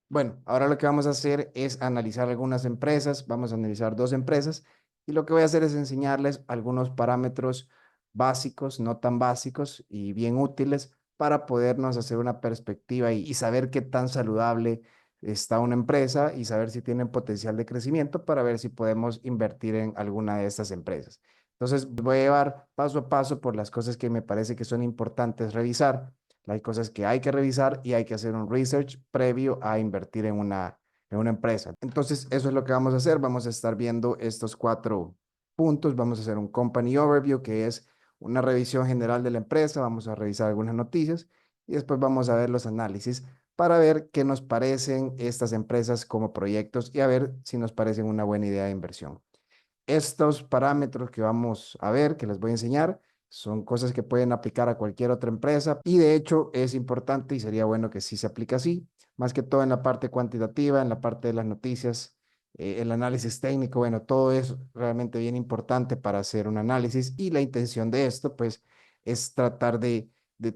Bueno, ahora lo que vamos a hacer es analizar algunas empresas, vamos a analizar dos empresas y lo que voy a hacer es enseñarles algunos parámetros básicos, no tan básicos y bien útiles para podernos hacer una perspectiva y saber qué tan saludable está una empresa y saber si tienen potencial de crecimiento para ver si podemos invertir en alguna de estas empresas. Entonces, voy a llevar paso a paso por las cosas que me parece que son importantes revisar. Hay cosas que hay que revisar y hay que hacer un research previo a invertir en una empresa. Entonces, eso es lo que vamos a hacer. Vamos a estar viendo estos cuatro puntos. Vamos a hacer un company overview, que es una revisión general de la empresa. Vamos a revisar algunas noticias y después vamos a ver los análisis para ver qué nos parecen estas empresas como proyectos y a ver si nos parecen una buena idea de inversión. Estos parámetros que vamos a ver, que les voy a enseñar, son cosas que pueden aplicar a cualquier otra empresa y de hecho es importante y sería bueno que sí se aplique así, más que todo en la parte cuantitativa, en la parte de las noticias, el análisis técnico, bueno, todo es realmente bien importante para hacer un análisis y la intención de esto pues es tratar de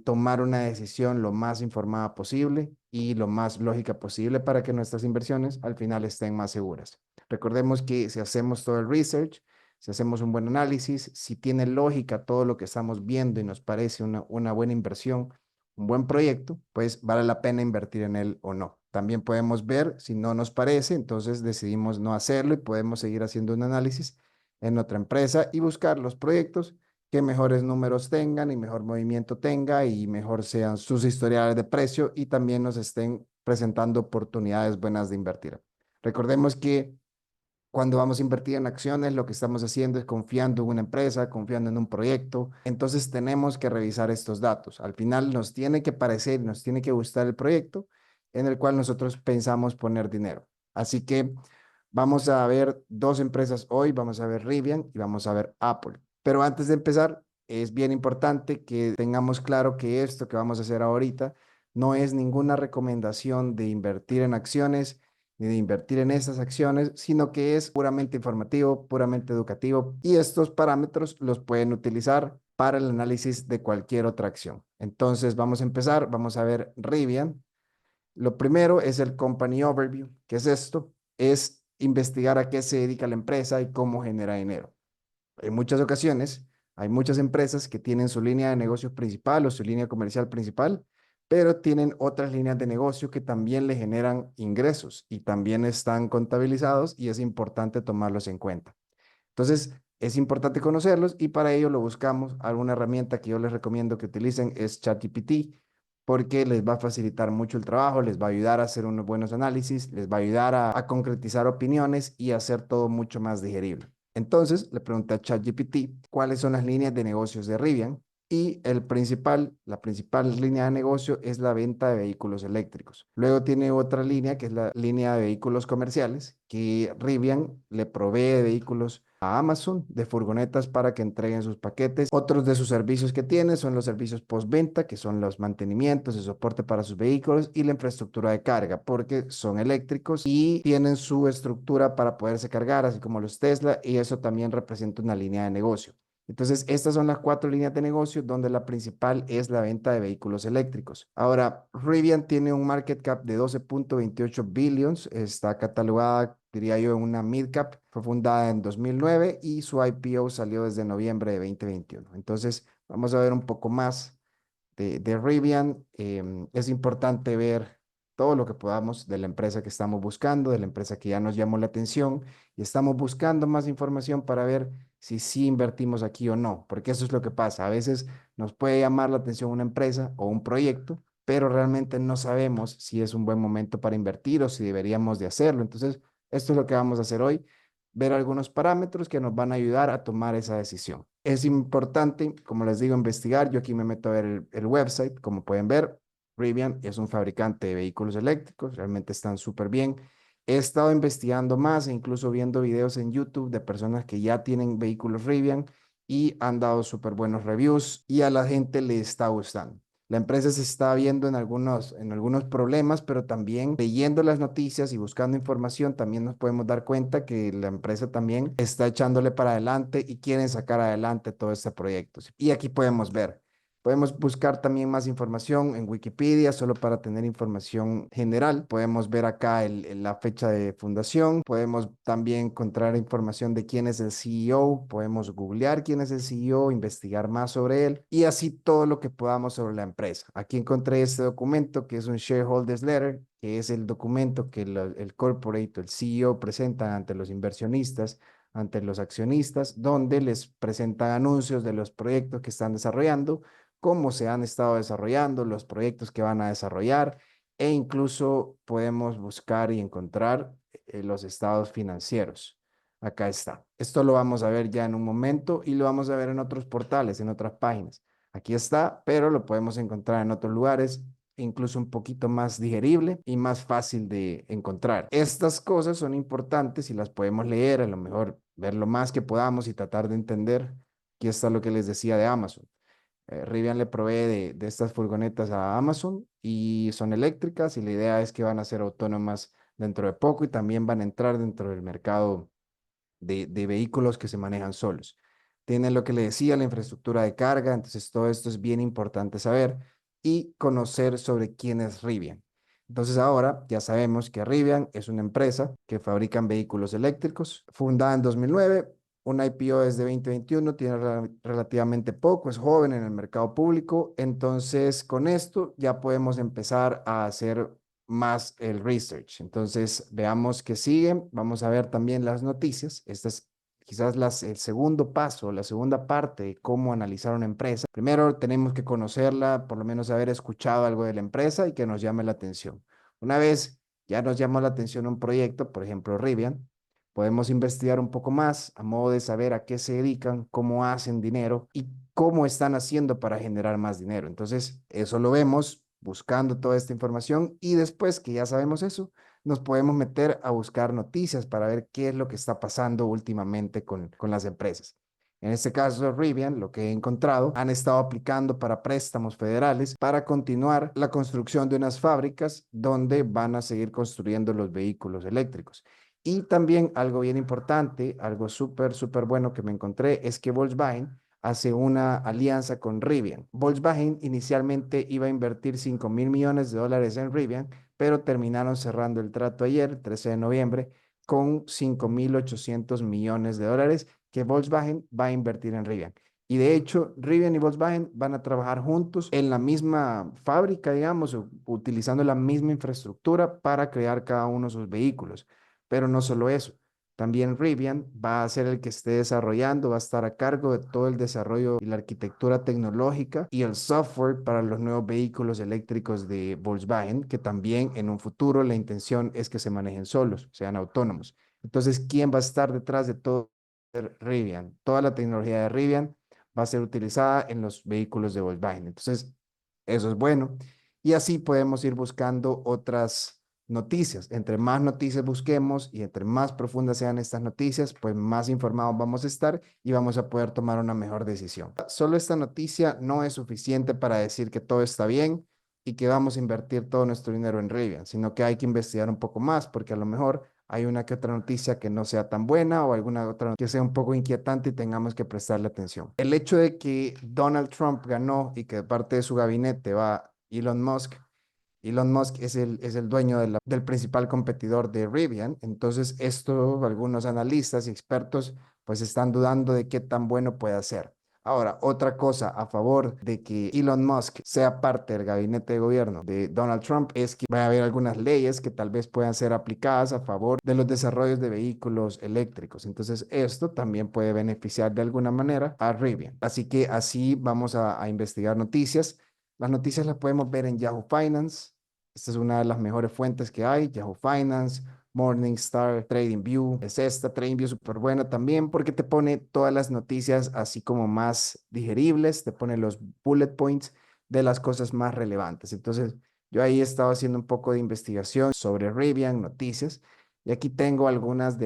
tomar una decisión lo más informada posible y lo más lógica posible para que nuestras inversiones al final estén más seguras. Recordemos que si hacemos todo el research, si hacemos un buen análisis, si tiene lógica todo lo que estamos viendo y nos parece una buena inversión, un buen proyecto, pues vale la pena invertir en él o no. También podemos ver si no nos parece, entonces decidimos no hacerlo y podemos seguir haciendo un análisis en otra empresa y buscar los proyectos que mejores números tengan y mejor movimiento tenga y mejor sean sus historiales de precio y también nos estén presentando oportunidades buenas de invertir. Recordemos que cuando vamos a invertir en acciones, lo que estamos haciendo es confiando en una empresa, confiando en un proyecto. Entonces tenemos que revisar estos datos. Al final nos tiene que parecer, nos tiene que gustar el proyecto en el cual nosotros pensamos poner dinero. Así que vamos a ver dos empresas hoy, vamos a ver Rivian y vamos a ver Apple. Pero antes de empezar, es bien importante que tengamos claro que esto que vamos a hacer ahorita no es ninguna recomendación de invertir en acciones ni de invertir en esas acciones, sino que es puramente informativo, puramente educativo y estos parámetros los pueden utilizar para el análisis de cualquier otra acción. Entonces vamos a empezar, vamos a ver Rivian. Lo primero es el Company Overview. ¿Qué es esto? Es investigar a qué se dedica la empresa y cómo genera dinero. En muchas ocasiones, hay muchas empresas que tienen su línea de negocio principal o su línea comercial principal, pero tienen otras líneas de negocio que también le generan ingresos y también están contabilizados y es importante tomarlos en cuenta. Entonces, es importante conocerlos y para ello lo buscamos. Alguna herramienta que yo les recomiendo que utilicen es ChatGPT porque les va a facilitar mucho el trabajo, les va a ayudar a hacer unos buenos análisis, les va a ayudar a concretizar opiniones y a hacer todo mucho más digerible. Entonces, le pregunté a ChatGPT cuáles son las líneas de negocios de Rivian y la principal línea de negocio es la venta de vehículos eléctricos. Luego tiene otra línea que es la línea de vehículos comerciales, que Rivian le provee de vehículos a Amazon, de furgonetas para que entreguen sus paquetes. Otros de sus servicios que tiene son los servicios postventa, que son los mantenimientos, el soporte para sus vehículos y la infraestructura de carga, porque son eléctricos y tienen su estructura para poderse cargar, así como los Tesla, y eso también representa una línea de negocio. Entonces, estas son las cuatro líneas de negocio donde la principal es la venta de vehículos eléctricos. Ahora, Rivian tiene un market cap de 12.28 billions, está catalogada, diría yo, en una mid cap, fue fundada en 2009 y su IPO salió desde noviembre de 2021. Entonces, vamos a ver un poco más de Rivian. Es importante ver todo lo que podamos de la empresa que estamos buscando, de la empresa que ya nos llamó la atención y estamos buscando más información para ver si sí invertimos aquí o no, porque eso es lo que pasa. A veces nos puede llamar la atención una empresa o un proyecto, pero realmente no sabemos si es un buen momento para invertir o si deberíamos de hacerlo. Entonces, esto es lo que vamos a hacer hoy, ver algunos parámetros que nos van a ayudar a tomar esa decisión. Es importante, como les digo, investigar. Yo aquí me meto a ver el website. Como pueden ver, Rivian es un fabricante de vehículos eléctricos, realmente están súper bien. He estado investigando más e incluso viendo videos en YouTube de personas que ya tienen vehículos Rivian y han dado súper buenos reviews y a la gente le está gustando. La empresa se está viendo en algunos problemas, pero también leyendo las noticias y buscando información, también nos podemos dar cuenta que la empresa también está echándole para adelante y quieren sacar adelante todo este proyecto. Y aquí podemos ver. Podemos buscar también más información en Wikipedia, solo para tener información general. Podemos ver acá la fecha de fundación. Podemos también encontrar información de quién es el CEO. Podemos googlear quién es el CEO, investigar más sobre él y así todo lo que podamos sobre la empresa. Aquí encontré este documento que es un Shareholders Letter, que es el documento que el corporate, el CEO presenta ante los inversionistas, ante los accionistas, donde les presentan anuncios de los proyectos que están desarrollando, cómo se han estado desarrollando, los proyectos que van a desarrollar e incluso podemos buscar y encontrar los estados financieros. Acá está. Esto lo vamos a ver ya en un momento y lo vamos a ver en otros portales, en otras páginas. Aquí está, pero lo podemos encontrar en otros lugares, incluso un poquito más digerible y más fácil de encontrar. Estas cosas son importantes y las podemos leer, a lo mejor ver lo más que podamos y tratar de entender. Aquí está lo que les decía de Amazon. Rivian le provee de estas furgonetas a Amazon y son eléctricas y la idea es que van a ser autónomas dentro de poco y también van a entrar dentro del mercado de vehículos que se manejan solos. Tienen lo que le decía, la infraestructura de carga, entonces todo esto es bien importante saber y conocer sobre quién es Rivian. Entonces ahora ya sabemos que Rivian es una empresa que fabrican vehículos eléctricos, fundada en 2009, un IPO desde 2021, tiene relativamente poco, es joven en el mercado público, entonces con esto ya podemos empezar a hacer más el research. Entonces, veamos qué sigue. Vamos a ver también las noticias. Esta es quizás el segundo paso, la segunda parte de cómo analizar una empresa. Primero, tenemos que conocerla, por lo menos haber escuchado algo de la empresa y que nos llame la atención. Una vez ya nos llama la atención un proyecto, por ejemplo, Rivian, podemos investigar un poco más a modo de saber a qué se dedican, cómo hacen dinero y cómo están haciendo para generar más dinero. Entonces, eso lo vemos buscando toda esta información y después que ya sabemos eso, nos podemos meter a buscar noticias para ver qué es lo que está pasando últimamente con las empresas. En este caso, Rivian, lo que he encontrado, han estado aplicando para préstamos federales para continuar la construcción de unas fábricas donde van a seguir construyendo los vehículos eléctricos. Y también algo bien importante, algo súper bueno que me encontré es que Volkswagen hace una alianza con Rivian. Volkswagen inicialmente iba a invertir $5.000 millones en Rivian, pero terminaron cerrando el trato ayer, 13 de noviembre, con $5.800 millones que Volkswagen va a invertir en Rivian. Y de hecho, Rivian y Volkswagen van a trabajar juntos en la misma fábrica, digamos, utilizando la misma infraestructura para crear cada uno de sus vehículos. Pero no solo eso, también Rivian va a ser el que esté desarrollando, va a estar a cargo de todo el desarrollo y la arquitectura tecnológica y el software para los nuevos vehículos eléctricos de Volkswagen, que también en un futuro la intención es que se manejen solos, sean autónomos. Entonces, ¿quién va a estar detrás de todo Rivian? Toda la tecnología de Rivian va a ser utilizada en los vehículos de Volkswagen. Entonces, eso es bueno. Y así podemos ir buscando otras noticias. Entre más noticias busquemos y entre más profundas sean estas noticias, pues más informados vamos a estar y vamos a poder tomar una mejor decisión. Solo esta noticia no es suficiente para decir que todo está bien y que vamos a invertir todo nuestro dinero en Rivian, sino que hay que investigar un poco más porque a lo mejor hay una que otra noticia que no sea tan buena o alguna otra que sea un poco inquietante y tengamos que prestarle atención. El hecho de que Donald Trump ganó y que de parte de su gabinete va Elon Musk. Elon Musk es el dueño del principal competidor de Rivian. Entonces, esto algunos analistas y expertos pues están dudando de qué tan bueno puede ser. Ahora, otra cosa a favor de que Elon Musk sea parte del gabinete de gobierno de Donald Trump es que va a haber algunas leyes que tal vez puedan ser aplicadas a favor de los desarrollos de vehículos eléctricos. Entonces, esto también puede beneficiar de alguna manera a Rivian. Así que así vamos a investigar noticias. Las noticias las podemos ver en Yahoo Finance. Esta es una de las mejores fuentes que hay. Yahoo Finance, Morningstar, TradingView. Es esta, TradingView súper buena también porque te pone todas las noticias así como más digeribles, te pone los bullet points de las cosas más relevantes. Entonces, yo ahí he estado haciendo un poco de investigación sobre Rivian, noticias, y aquí tengo algunos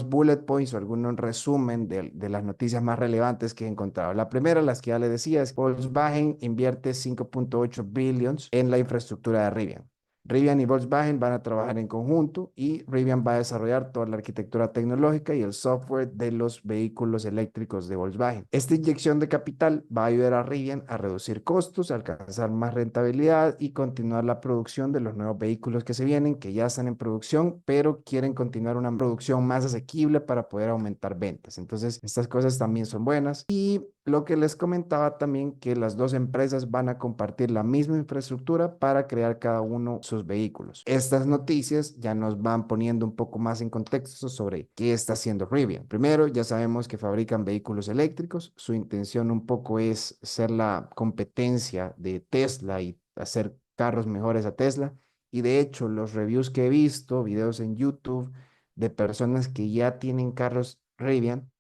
bullet points o algunos resumen de las noticias más relevantes que he encontrado. La primera, las que ya le decía, es Volkswagen invierte 5.8 billions en la infraestructura de Rivian. Rivian y Volkswagen van a trabajar en conjunto y Rivian va a desarrollar toda la arquitectura tecnológica y el software de los vehículos eléctricos de Volkswagen. Esta inyección de capital va a ayudar a Rivian a reducir costos, a alcanzar más rentabilidad y continuar la producción de los nuevos vehículos que se vienen, que ya están en producción, pero quieren continuar una producción más asequible para poder aumentar ventas. Entonces, estas cosas también son buenas. Y lo que les comentaba también, que las dos empresas van a compartir la misma infraestructura para crear cada uno sus vehículos. Estas noticias ya nos van poniendo un poco más en contexto sobre qué está haciendo Rivian. Primero, ya sabemos que fabrican vehículos eléctricos. Su intención un poco es ser la competencia de Tesla y hacer carros mejores a Tesla. Y de hecho, los reviews que he visto, videos en YouTube de personas que ya tienen carros Rivian,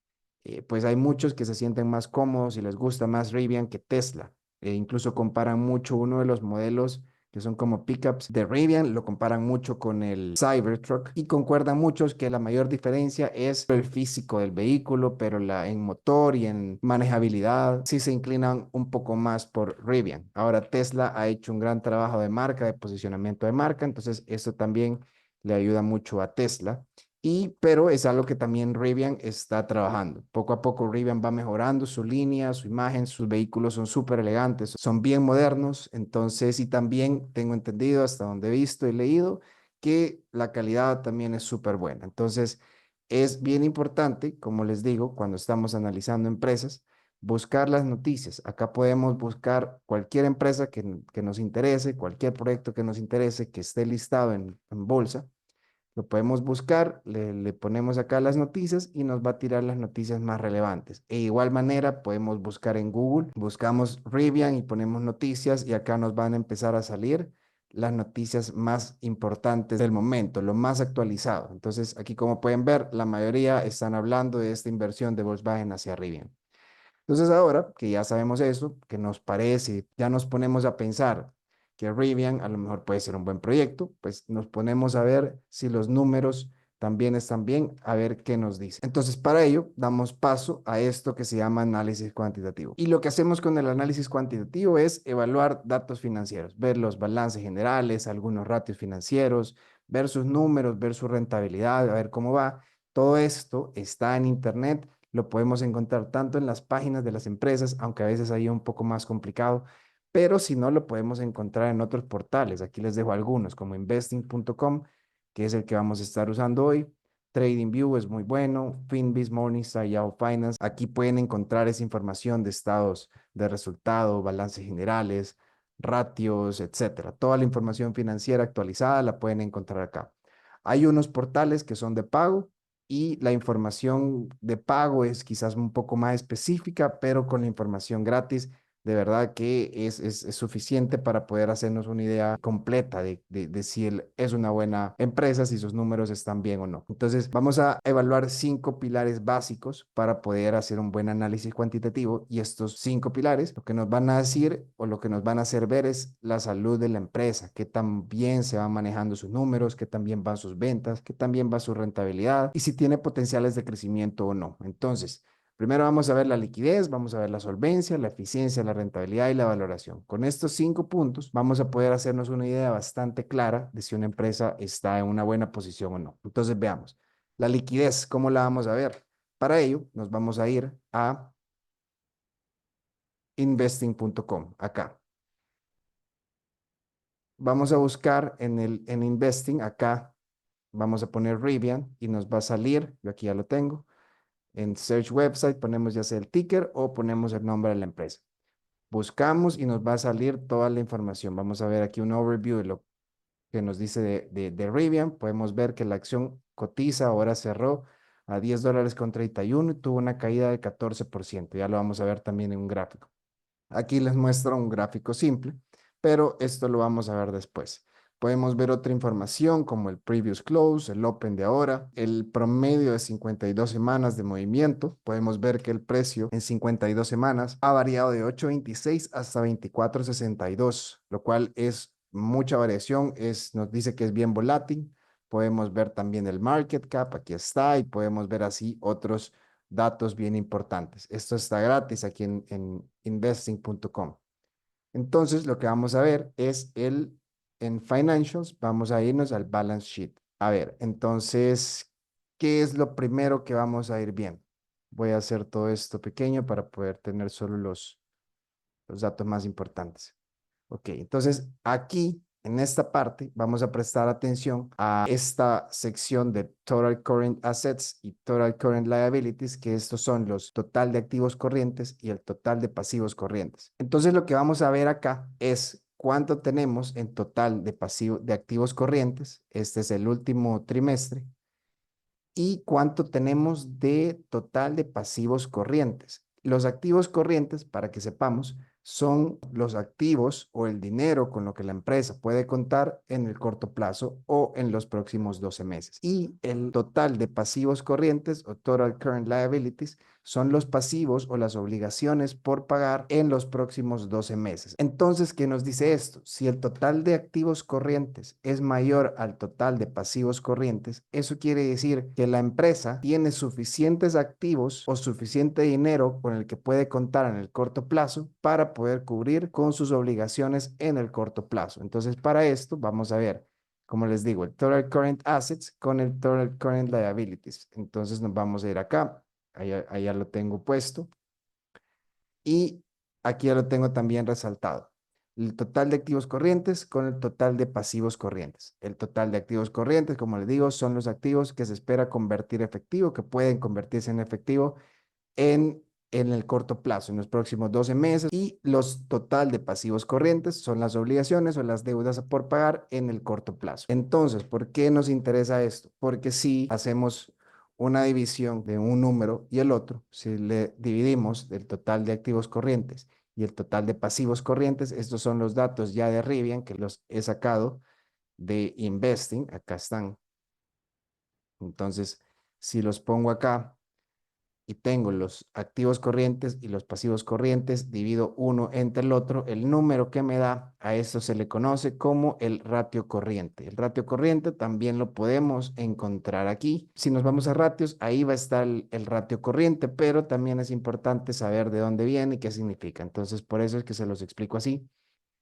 pues hay muchos que se sienten más cómodos y les gusta más Rivian que Tesla. Incluso comparan mucho uno de los modelos que son como pickups de Rivian, lo comparan mucho con el Cybertruck y concuerdan muchos que la mayor diferencia es el físico del vehículo, pero en motor y en manejabilidad sí se inclinan un poco más por Rivian. Ahora Tesla ha hecho un gran trabajo de marca, de posicionamiento de marca, entonces eso también le ayuda mucho a Tesla. Pero es algo que también Rivian está trabajando. Poco a poco Rivian va mejorando su línea, su imagen, sus vehículos son súper elegantes, son bien modernos. Entonces, y también tengo entendido hasta donde he visto y leído que la calidad también es súper buena. Entonces, es bien importante, como les digo, cuando estamos analizando empresas, buscar las noticias. Acá podemos buscar cualquier empresa que nos interese, cualquier proyecto que nos interese, que esté listado en bolsa. Lo podemos buscar, le ponemos acá las noticias y nos va a tirar las noticias más relevantes. E igual manera podemos buscar en Google, buscamos Rivian y ponemos noticias y acá nos van a empezar a salir las noticias más importantes del momento, lo más actualizado. Entonces aquí como pueden ver, la mayoría están hablando de esta inversión de Volkswagen hacia Rivian. Entonces ahora que ya sabemos eso, que nos parece, ya nos ponemos a pensar que Rivian a lo mejor puede ser un buen proyecto, pues nos ponemos a ver si los números también están bien, a ver qué nos dice. Entonces para ello damos paso a esto que se llama análisis cuantitativo. Y lo que hacemos con el análisis cuantitativo es evaluar datos financieros, ver los balances generales, algunos ratios financieros, ver sus números, ver su rentabilidad, a ver cómo va. Todo esto está en Internet, lo podemos encontrar tanto en las páginas de las empresas, aunque a veces ahí es un poco más complicado, pero si no, lo podemos encontrar en otros portales. Aquí les dejo algunos, como investing.com, que es el que vamos a estar usando hoy. TradingView es muy bueno, Finviz, Morningstar, Yahoo Finance. Aquí pueden encontrar esa información de estados de resultado, balances generales, ratios, etcétera. Toda la información financiera actualizada la pueden encontrar acá. Hay unos portales que son de pago y la información de pago es quizás un poco más específica, pero con la información gratis, de verdad que es suficiente para poder hacernos una idea completa de si él es una buena empresa, si sus números están bien o no. Entonces, vamos a evaluar 5 pilares básicos para poder hacer un buen análisis cuantitativo y estos 5 pilares lo que nos van a decir o lo que nos van a hacer ver es la salud de la empresa, qué tan bien se van manejando sus números, qué tan bien van sus ventas, qué tan bien va su rentabilidad y si tiene potenciales de crecimiento o no. Entonces, primero vamos a ver la liquidez, vamos a ver la solvencia, la eficiencia, la rentabilidad y la valoración. Con estos 5 puntos vamos a poder hacernos una idea bastante clara de si una empresa está en una buena posición o no. Entonces veamos, la liquidez, ¿cómo la vamos a ver? Para ello nos vamos a ir a investing.com, acá. Vamos a buscar en Investing, acá vamos a poner Rivian y nos va a salir, yo aquí ya lo tengo, en Search Website ponemos ya sea el ticker o ponemos el nombre de la empresa. Buscamos y nos va a salir toda la información. Vamos a ver aquí un overview de lo que nos dice de Rivian. Podemos ver que la acción cotiza, ahora cerró a $10.31 y tuvo una caída de 14%. Ya lo vamos a ver también en un gráfico. Aquí les muestro un gráfico simple, pero esto lo vamos a ver después. Podemos ver otra información como el previous close, el open de ahora, el promedio de 52 semanas de movimiento. Podemos ver que el precio en 52 semanas ha variado de 8.26 hasta 24.62, lo cual es mucha variación, nos dice que es bien volátil. Podemos ver también el market cap, aquí está, y podemos ver así otros datos bien importantes. Esto está gratis aquí en investing.com. Entonces, lo que vamos a ver es en Financials, vamos a irnos al Balance Sheet. A ver, entonces, ¿qué es lo primero que vamos a ir viendo? Voy a hacer todo esto pequeño para poder tener solo los datos más importantes. Ok, entonces aquí en esta parte vamos a prestar atención a esta sección de Total Current Assets y Total Current Liabilities, que estos son los total de activos corrientes y el total de pasivos corrientes. Entonces lo que vamos a ver acá es cuánto tenemos en total de activos corrientes. Este es el último trimestre. Y cuánto tenemos de total de pasivos corrientes. Los activos corrientes, para que sepamos, son los activos o el dinero con lo que la empresa puede contar en el corto plazo o en los próximos 12 meses. Y el total de pasivos corrientes o total current liabilities son los pasivos o las obligaciones por pagar en los próximos 12 meses. Entonces, ¿qué nos dice esto? Si el total de activos corrientes es mayor al total de pasivos corrientes, eso quiere decir que la empresa tiene suficientes activos o suficiente dinero con el que puede contar en el corto plazo para poder cubrir con sus obligaciones en el corto plazo. Entonces, para esto vamos a ver, como les digo, el Total Current Assets con el Total Current Liabilities. Entonces nos vamos a ir acá, allá lo tengo puesto y aquí ya lo tengo también resaltado. El total de activos corrientes con el total de pasivos corrientes. El total de activos corrientes, como les digo, son los activos que se espera convertir efectivo, que pueden convertirse en efectivo en el corto plazo, en los próximos 12 meses. Y los total de pasivos corrientes son las obligaciones o las deudas por pagar en el corto plazo. Entonces, ¿por qué nos interesa esto? Porque si hacemos una división de un número y el otro, si le dividimos el total de activos corrientes y el total de pasivos corrientes, estos son los datos ya de Rivian que los he sacado de Investing, acá están. Entonces, si los pongo acá y tengo los activos corrientes y los pasivos corrientes, divido uno entre el otro, el número que me da, a esto se le conoce como el ratio corriente. El ratio corriente también lo podemos encontrar aquí. Si nos vamos a ratios, ahí va a estar el ratio corriente, pero también es importante saber de dónde viene y qué significa. Entonces, por eso es que se los explico así.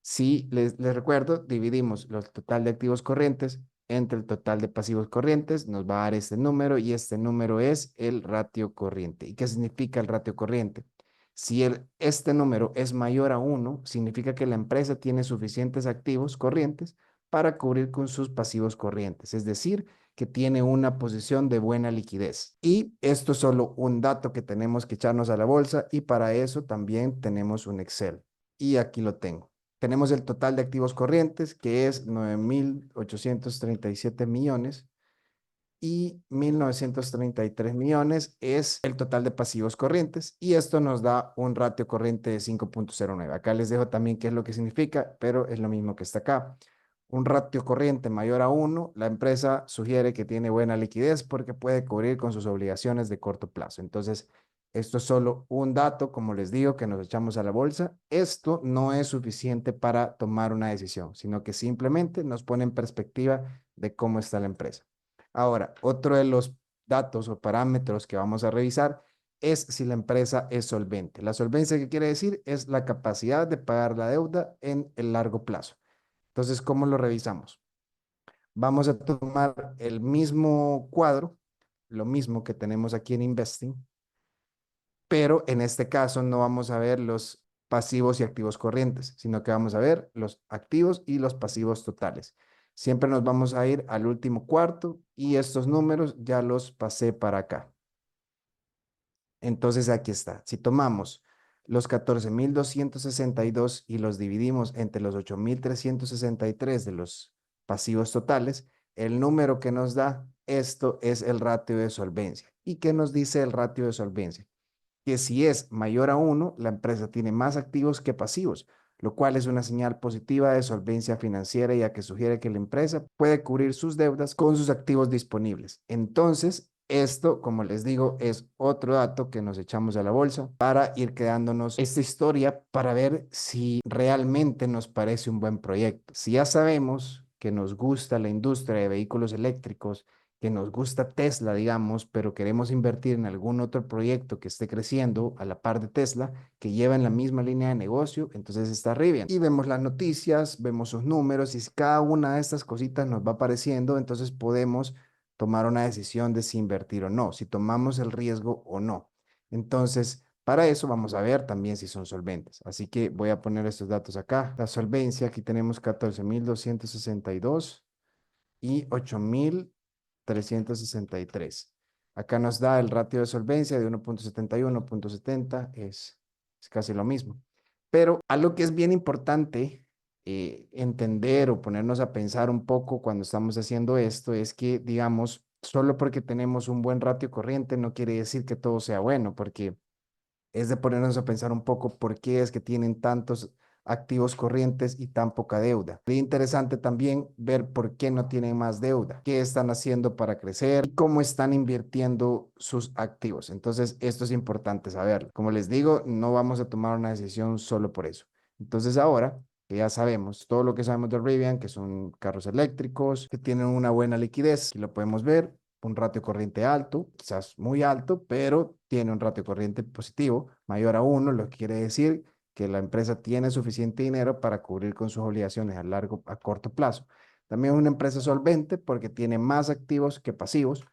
Si les recuerdo, dividimos el total de activos corrientes entre el total de pasivos corrientes, nos va a dar este número y este número es el ratio corriente. ¿Y qué significa el ratio corriente? Si este número es mayor a 1, significa que la empresa tiene suficientes activos corrientes para cubrir con sus pasivos corrientes, es decir, que tiene una posición de buena liquidez. Y esto es solo un dato que tenemos que echarnos a la bolsa y para eso también tenemos un Excel. Y aquí lo tengo. Tenemos el total de activos corrientes, que es 9.837 millones, y 1.933 millones es el total de pasivos corrientes, y esto nos da un ratio corriente de 5.09. Acá les dejo también qué es lo que significa, pero es lo mismo que está acá. Un ratio corriente mayor a 1, la empresa sugiere que tiene buena liquidez porque puede cubrir con sus obligaciones de corto plazo. Entonces, esto es solo un dato, como les digo, que nos echamos a la bolsa. Esto no es suficiente para tomar una decisión, sino que simplemente nos pone en perspectiva de cómo está la empresa. Ahora, otro de los datos o parámetros que vamos a revisar es si la empresa es solvente. La solvencia, ¿qué quiere decir? Es la capacidad de pagar la deuda en el largo plazo. Entonces, ¿cómo lo revisamos? Vamos a tomar el mismo cuadro, lo mismo que tenemos aquí en Investing, pero en este caso no vamos a ver los pasivos y activos corrientes, sino que vamos a ver los activos y los pasivos totales. Siempre nos vamos a ir al último cuarto y estos números ya los pasé para acá. Entonces aquí está. Si tomamos los 14.262 y los dividimos entre los 8.363 de los pasivos totales, el número que nos da esto es el ratio de solvencia. ¿Y qué nos dice el ratio de solvencia? Que si es mayor a 1, la empresa tiene más activos que pasivos, lo cual es una señal positiva de solvencia financiera, ya que sugiere que la empresa puede cubrir sus deudas con sus activos disponibles. Entonces, esto, como les digo, es otro dato que nos echamos a la bolsa para ir quedándonos esta historia para ver si realmente nos parece un buen proyecto. Si ya sabemos que nos gusta la industria de vehículos eléctricos, que nos gusta Tesla, digamos, pero queremos invertir en algún otro proyecto que esté creciendo a la par de Tesla, que lleva en la misma línea de negocio, entonces está Rivian. Y vemos las noticias, vemos sus números y si cada una de estas cositas nos va apareciendo, entonces podemos tomar una decisión de si invertir o no, si tomamos el riesgo o no. Entonces, para eso vamos a ver también si son solventes. Así que voy a poner estos datos acá. La solvencia, aquí tenemos 14.262 y 8.363. Acá nos da el ratio de solvencia de 1.71, 1.70, es casi lo mismo. Pero algo que es bien importante entender o ponernos a pensar un poco cuando estamos haciendo esto es que, digamos, solo porque tenemos un buen ratio corriente no quiere decir que todo sea bueno, porque es de ponernos a pensar un poco por qué es que tienen tantos activos corrientes y tan poca deuda. Es interesante también ver por qué no tienen más deuda, qué están haciendo para crecer y cómo están invirtiendo sus activos. Entonces, esto es importante saberlo. Como les digo, no vamos a tomar una decisión solo por eso. Entonces, ahora que ya sabemos todo lo que sabemos de Rivian, que son carros eléctricos, que tienen una buena liquidez, y lo podemos ver, un ratio corriente alto, quizás muy alto, pero tiene un ratio corriente positivo, mayor a 1, lo que quiere decir que la empresa tiene suficiente dinero para cubrir con sus obligaciones a corto plazo. También es una empresa solvente porque tiene más activos que pasivos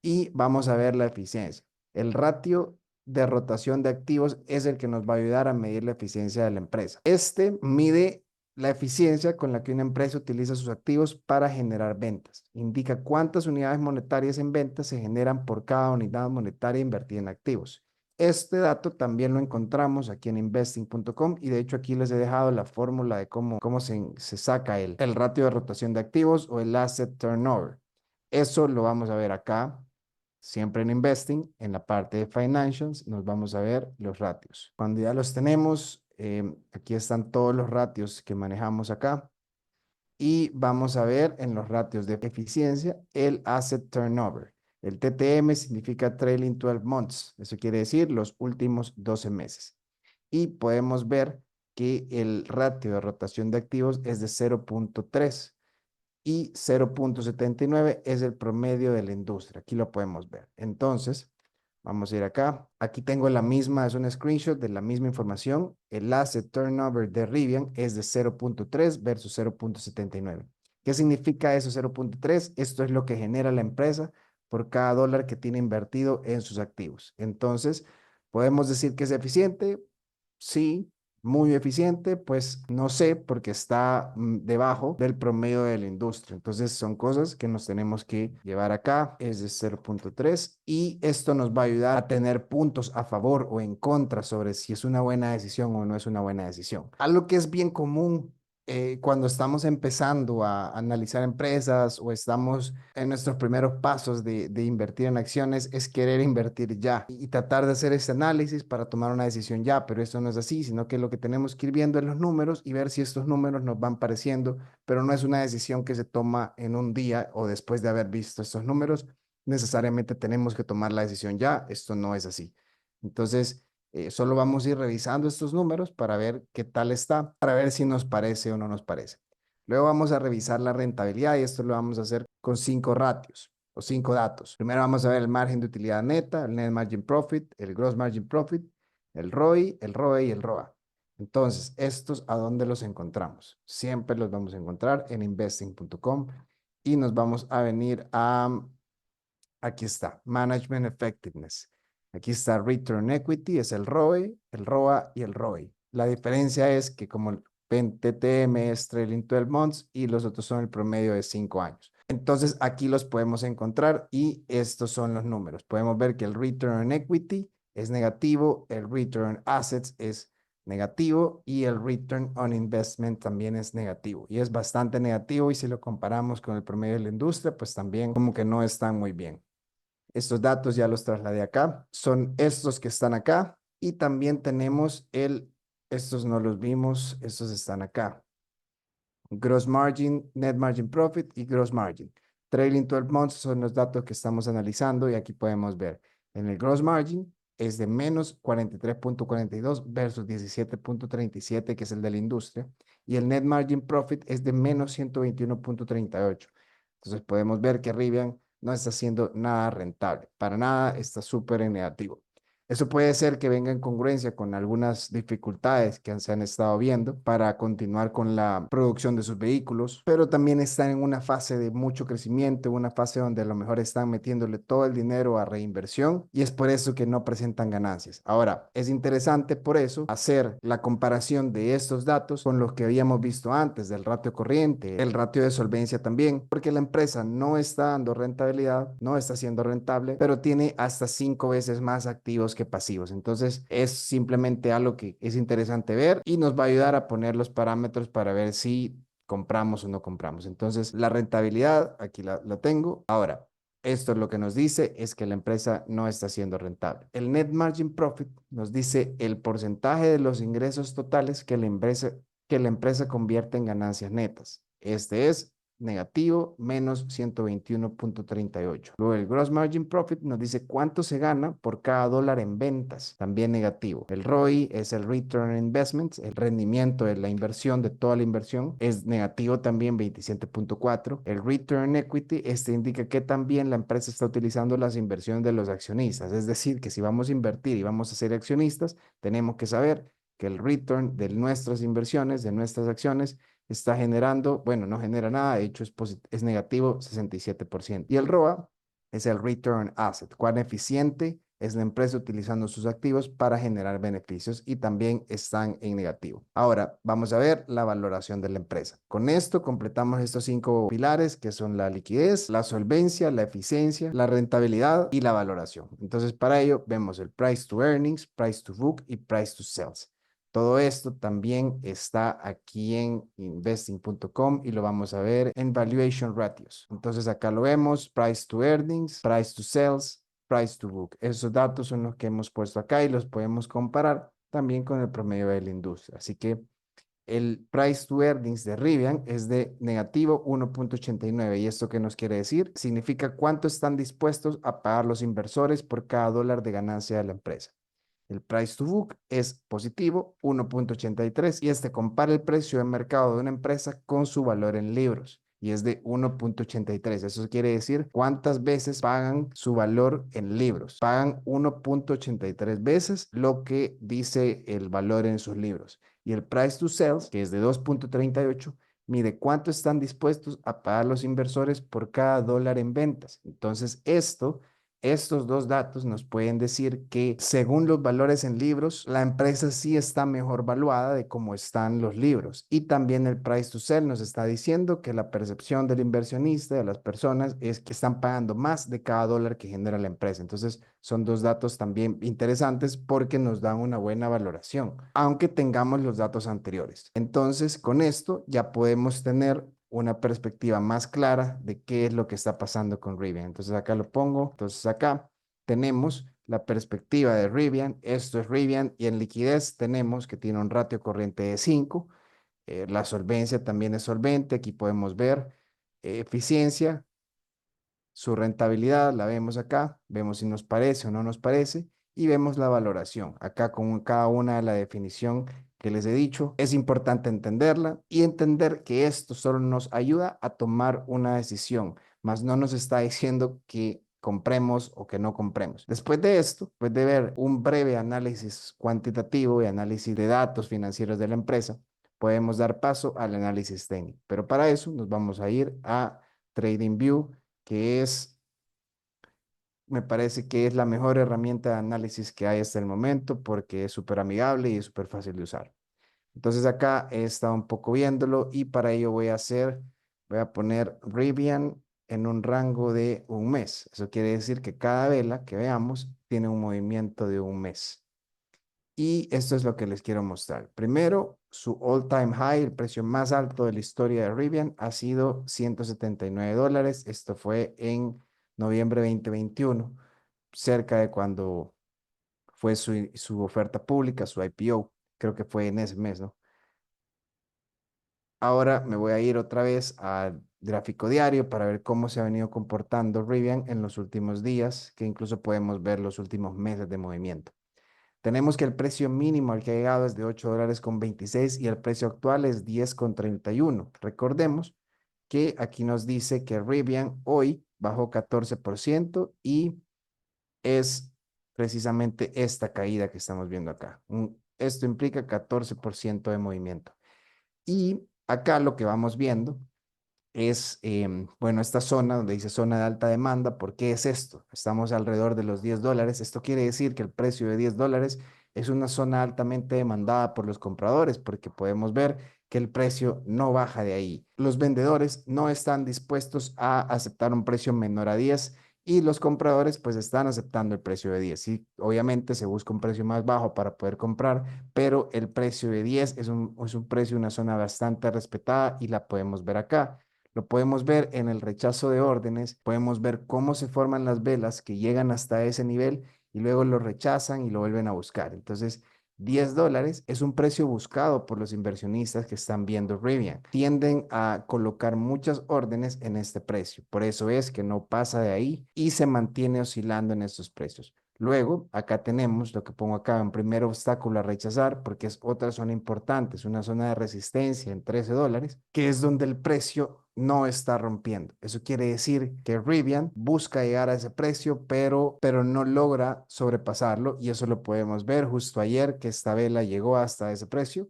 y vamos a ver la eficiencia. El ratio de rotación de activos es el que nos va a ayudar a medir la eficiencia de la empresa. Este mide la eficiencia con la que una empresa utiliza sus activos para generar ventas. Indica cuántas unidades monetarias en ventas se generan por cada unidad monetaria invertida en activos. Este dato también lo encontramos aquí en investing.com y de hecho aquí les he dejado la fórmula de cómo se saca el ratio de rotación de activos o el asset turnover. Eso lo vamos a ver acá, siempre en Investing, en la parte de Financials, nos vamos a ver los ratios. Cuando ya los tenemos, aquí están todos los ratios que manejamos acá y vamos a ver en los ratios de eficiencia el Asset Turnover. El TTM significa Trailing 12 Months, eso quiere decir los últimos 12 meses. Y podemos ver que el ratio de rotación de activos es de 0.3 y 0.79 es el promedio de la industria. Aquí lo podemos ver. Entonces, vamos a ir acá. Aquí tengo la misma, es un screenshot de la misma información. El asset turnover de Rivian es de 0.3 versus 0.79. ¿Qué significa eso 0.3? Esto es lo que genera la empresa por cada dólar que tiene invertido en sus activos. Entonces, podemos decir que es eficiente. Sí, muy eficiente, pues no sé, porque está debajo del promedio de la industria. Entonces son cosas que nos tenemos que llevar acá, es de 0.3 y esto nos va a ayudar a tener puntos a favor o en contra sobre si es una buena decisión o no es una buena decisión. Algo que es bien común cuando estamos empezando a analizar empresas o estamos en nuestros primeros pasos de invertir en acciones es querer invertir ya y tratar de hacer ese análisis para tomar una decisión ya, pero esto no es así, sino que lo que tenemos que ir viendo en los números y ver si estos números nos van pareciendo, pero no es una decisión que se toma en un día o después de haber visto estos números, necesariamente tenemos que tomar la decisión ya, esto no es así. Entonces, solo vamos a ir revisando estos números para ver qué tal está, para ver si nos parece o no nos parece. Luego vamos a revisar la rentabilidad y esto lo vamos a hacer con 5 ratios o 5 datos. Primero vamos a ver el margen de utilidad neta, el net margin profit, el gross margin profit, el ROI, el ROE y el ROA. Entonces, ¿estos a dónde los encontramos? Siempre los vamos a encontrar en investing.com y nos vamos a venir a, aquí está, Management Effectiveness. Aquí está Return Equity, es el ROE, el ROA y el ROI. La diferencia es que como ven, TTM es Trailing 12 Months y los otros son el promedio de 5 años. Entonces aquí los podemos encontrar y estos son los números. Podemos ver que el Return Equity es negativo, el Return Assets es negativo y el Return on Investment también es negativo y es bastante negativo y si lo comparamos con el promedio de la industria, pues también como que no están muy bien. Estos datos ya los trasladé acá. Son estos que están acá. Y también tenemos estos no los vimos, estos están acá. Gross margin, net margin profit y gross margin. Trailing 12 months son los datos que estamos analizando y aquí podemos ver. En el gross margin es de menos 43.42 versus 17.37 que es el de la industria. Y el net margin profit es de menos 121.38. Entonces podemos ver que Rivian no está siendo nada rentable. Para nada, está súper en negativo. Eso puede ser que venga en congruencia con algunas dificultades que se han estado viendo para continuar con la producción de sus vehículos, pero también están en una fase de mucho crecimiento, una fase donde a lo mejor están metiéndole todo el dinero a reinversión y es por eso que no presentan ganancias. Ahora, es interesante por eso hacer la comparación de estos datos con los que habíamos visto antes, del ratio corriente, el ratio de solvencia también, porque la empresa no está dando rentabilidad, no está siendo rentable, pero tiene hasta 5 veces más activos que pasivos. Entonces es simplemente algo que es interesante ver y nos va a ayudar a poner los parámetros para ver si compramos o no compramos. Entonces la rentabilidad, aquí la tengo. Ahora, esto es lo que nos dice es que la empresa no está siendo rentable. El net margin profit nos dice el porcentaje de los ingresos totales que la empresa convierte en ganancias netas. Este es negativo, menos 121.38. Luego el gross margin profit nos dice cuánto se gana por cada dólar en ventas, también negativo. El ROI es el return on investment, el rendimiento de la inversión, de toda la inversión, es negativo también 27.4. El return equity, este indica que también la empresa está utilizando las inversiones de los accionistas, es decir, que si vamos a invertir y vamos a ser accionistas, tenemos que saber que el return de nuestras inversiones, de nuestras acciones, está generando, bueno, no genera nada, de hecho es negativo 67%. Y el ROA es el Return Asset, cuán eficiente es la empresa utilizando sus activos para generar beneficios y también están en negativo. Ahora, vamos a ver la valoración de la empresa. Con esto completamos estos 5 pilares que son la liquidez, la solvencia, la eficiencia, la rentabilidad y la valoración. Entonces, para ello vemos el price to earnings, price to book y price to sales. Todo esto también está aquí en investing.com y lo vamos a ver en valuation ratios. Entonces acá lo vemos, price to earnings, price to sales, price to book. Esos datos son los que hemos puesto acá y los podemos comparar también con el promedio de la industria. Así que el price to earnings de Rivian es de negativo 1.89. ¿Y esto qué nos quiere decir? Significa cuánto están dispuestos a pagar los inversores por cada dólar de ganancia de la empresa. El price to book es positivo, 1.83, y este compara el precio de mercado de una empresa con su valor en libros y es de 1.83. Eso quiere decir cuántas veces pagan su valor en libros. Pagan 1.83 veces lo que dice el valor en sus libros. Y el price to sales, que es de 2.38, mide cuánto están dispuestos a pagar los inversores por cada dólar en ventas. Entonces, estos dos datos nos pueden decir que según los valores en libros, la empresa sí está mejor valuada de cómo están los libros. Y también el price to sell nos está diciendo que la percepción del inversionista, de las personas, es que están pagando más de cada dólar que genera la empresa. Entonces, son dos datos también interesantes porque nos dan una buena valoración, aunque tengamos los datos anteriores. Entonces, con esto ya podemos tener una perspectiva más clara de qué es lo que está pasando con Rivian. Entonces acá lo pongo. Entonces acá tenemos la perspectiva de Rivian. Esto es Rivian y en liquidez tenemos que tiene un ratio corriente de 5. La solvencia también es solvente. Aquí podemos ver eficiencia, su rentabilidad, la vemos acá. Vemos si nos parece o no nos parece y vemos la valoración. Acá con cada una de la definición que les he dicho, es importante entenderla y entender que esto solo nos ayuda a tomar una decisión, más no nos está diciendo que compremos o que no compremos. Después de esto, después de ver un breve análisis cuantitativo y análisis de datos financieros de la empresa, podemos dar paso al análisis técnico. Pero para eso nos vamos a ir a TradingView, que me parece que es la mejor herramienta de análisis que hay hasta el momento porque es súper amigable y es súper fácil de usar. Entonces acá he estado un poco viéndolo y para ello voy a poner Rivian en un rango de un mes. Eso quiere decir que cada vela que veamos tiene un movimiento de un mes. Y esto es lo que les quiero mostrar. Primero, su all-time high, el precio más alto de la historia de Rivian, ha sido $179. Esto fue en noviembre 2021, cerca de cuando fue su oferta pública, su IPO. Creo que fue en ese mes, ¿no? Ahora me voy a ir otra vez al gráfico diario para ver cómo se ha venido comportando Rivian en los últimos días, que incluso podemos ver los últimos meses de movimiento. Tenemos que el precio mínimo al que ha llegado es de $8.26 y el precio actual es 10.31. Recordemos que aquí nos dice que Rivian hoy bajó 14% y es precisamente esta caída que estamos viendo acá. Esto implica 14% de movimiento. Y acá lo que vamos viendo es, bueno, esta zona donde dice zona de alta demanda. ¿Por qué es esto? Estamos alrededor de los $10. Esto quiere decir que el precio de $10 es una zona altamente demandada por los compradores, porque podemos ver que el precio no baja de ahí. Los vendedores no están dispuestos a aceptar un precio menor a 10 y los compradores pues están aceptando el precio de 10. Y obviamente se busca un precio más bajo para poder comprar, pero el precio de 10 es un precio, una zona bastante respetada y la podemos ver acá. Lo podemos ver en el rechazo de órdenes, podemos ver cómo se forman las velas que llegan hasta ese nivel y luego lo rechazan y lo vuelven a buscar. Entonces, $10 es un precio buscado por los inversionistas que están viendo Rivian. Tienden a colocar muchas órdenes en este precio. Por eso es que no pasa de ahí y se mantiene oscilando en estos precios. Luego, acá tenemos lo que pongo acá, un primer obstáculo a rechazar, porque es otra zona importante, es una zona de resistencia en $13, que es donde el precio no está rompiendo. Eso quiere decir que Rivian busca llegar a ese precio, pero no logra sobrepasarlo, y eso lo podemos ver justo ayer que esta vela llegó hasta ese precio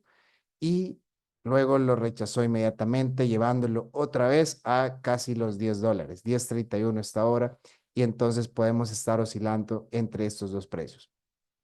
y luego lo rechazó inmediatamente, llevándolo otra vez a casi los $10, 10.31 esta hora, y entonces podemos estar oscilando entre estos dos precios.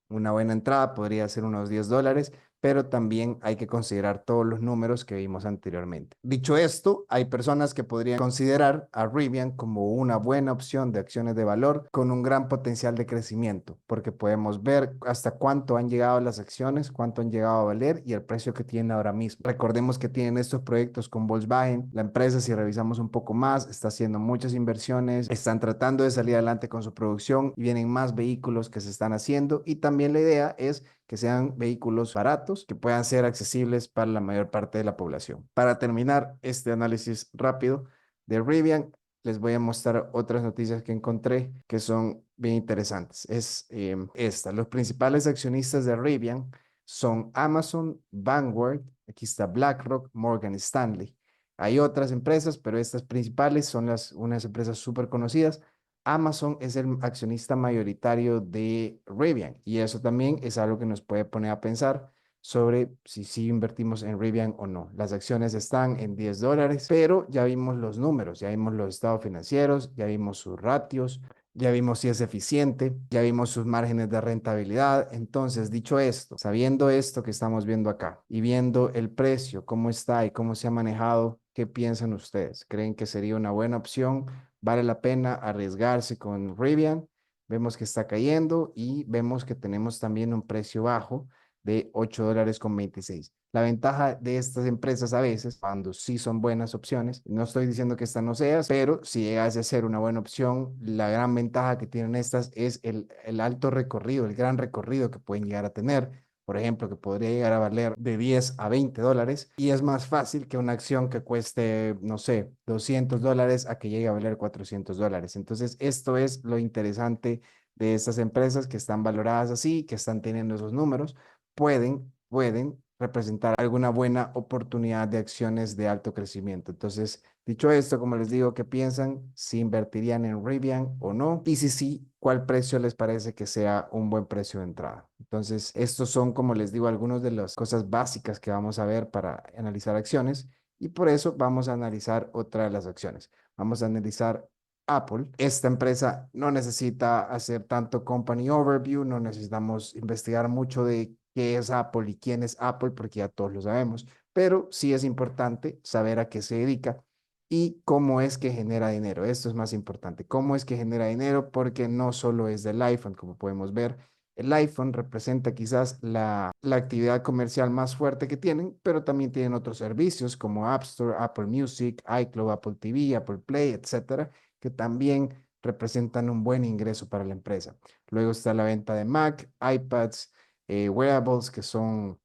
Una buena entrada podría ser unos $10, pero también hay que considerar todos los números que vimos anteriormente. Dicho esto, hay personas que podrían considerar a Rivian como una buena opción de acciones de valor con un gran potencial de crecimiento, porque podemos ver hasta cuánto han llegado las acciones, cuánto han llegado a valer y el precio que tienen ahora mismo. Recordemos que tienen estos proyectos con Volkswagen. La empresa, si revisamos un poco más, está haciendo muchas inversiones, están tratando de salir adelante con su producción y vienen más vehículos que se están haciendo, y también la idea es que sean vehículos baratos, que puedan ser accesibles para la mayor parte de la población. Para terminar este análisis rápido de Rivian, les voy a mostrar otras noticias que encontré que son bien interesantes. Es esta. Los principales accionistas de Rivian son Amazon, Vanguard, aquí está BlackRock, Morgan Stanley. Hay otras empresas, pero estas principales son unas empresas súper conocidas. Amazon es el accionista mayoritario de Rivian y eso también es algo que nos puede poner a pensar sobre si invertimos en Rivian o no. Las acciones están en $10, pero ya vimos los números, ya vimos los estados financieros, ya vimos sus ratios, ya vimos si es eficiente, ya vimos sus márgenes de rentabilidad. Entonces, dicho esto, sabiendo esto que estamos viendo acá y viendo el precio, cómo está y cómo se ha manejado, ¿qué piensan ustedes? ¿Creen que sería una buena opción? ¿Vale la pena arriesgarse con Rivian? Vemos que está cayendo y vemos que tenemos también un precio bajo de $8.26. La ventaja de estas empresas a veces, cuando sí son buenas opciones, no estoy diciendo que esta no sea, pero si llegase a ser una buena opción, la gran ventaja que tienen estas es el alto recorrido, el gran recorrido que pueden llegar a tener. Por ejemplo, que podría llegar a valer de $10 a $20 y es más fácil que una acción que cueste, no sé, $200 a que llegue a valer $400. Entonces, esto es lo interesante de estas empresas que están valoradas así, que están teniendo esos números, pueden representar alguna buena oportunidad de acciones de alto crecimiento. Entonces, dicho esto, como les digo, ¿qué piensan? ¿Si invertirían en Rivian o no? Y si sí, ¿cuál precio les parece que sea un buen precio de entrada? Entonces, estos son, como les digo, algunas de las cosas básicas que vamos a ver para analizar acciones, y por eso vamos a analizar otra de las acciones. Vamos a analizar Apple. Esta empresa no necesita hacer tanto company overview, no necesitamos investigar mucho de qué es Apple y quién es Apple, porque ya todos lo sabemos, pero sí es importante saber a qué se dedica y cómo es que genera dinero. Esto es más importante. ¿Cómo es que genera dinero? Porque no solo es del iPhone, como podemos ver. El iPhone representa quizás la actividad comercial más fuerte que tienen, pero también tienen otros servicios como App Store, Apple Music, iCloud, Apple TV, Apple Play, etcétera, que también representan un buen ingreso para la empresa. Luego está la venta de Mac, iPads, wearables que son